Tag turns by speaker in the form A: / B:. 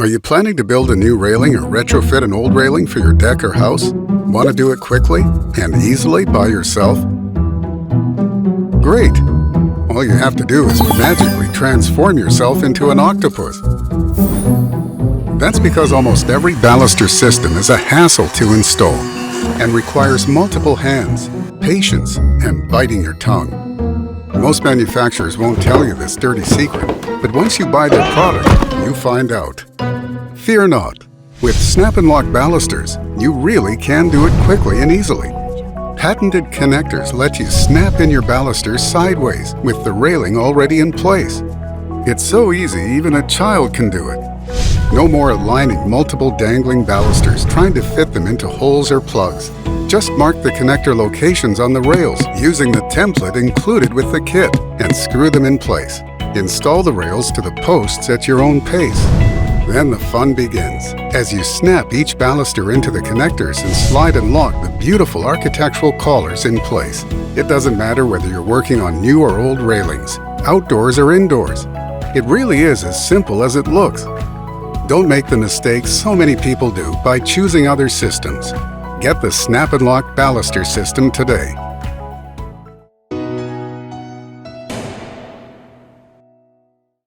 A: Are you planning to build a new railing or retrofit an old railing for your deck or house? Want to do it quickly and easily by yourself? Great! All you have to do is magically transform yourself into an octopus. That's because almost every baluster system is a hassle to install and requires multiple hands, patience, and biting your tongue. Most manufacturers won't tell you this dirty secret, but once you buy their product, you find out. Fear not. With Snap and Lock balusters, you really can do it quickly and easily. Patented connectors let you snap in your balusters sideways with the railing already in place. It's so easy, even a child can do it. No more aligning multiple dangling balusters trying to fit them into holes or plugs. Just mark the connector locations on the rails using the template included with the kit and screw them in place. Install the rails to the posts at your own pace. Then the fun begins as you snap each baluster into the connectors and slide and lock the beautiful architectural collars in place. It doesn't matter whether you're working on new or old railings, outdoors or indoors. It really is as simple as it looks. Don't make the mistakes so many people do by choosing other systems. Get the Snap and Lock baluster system today.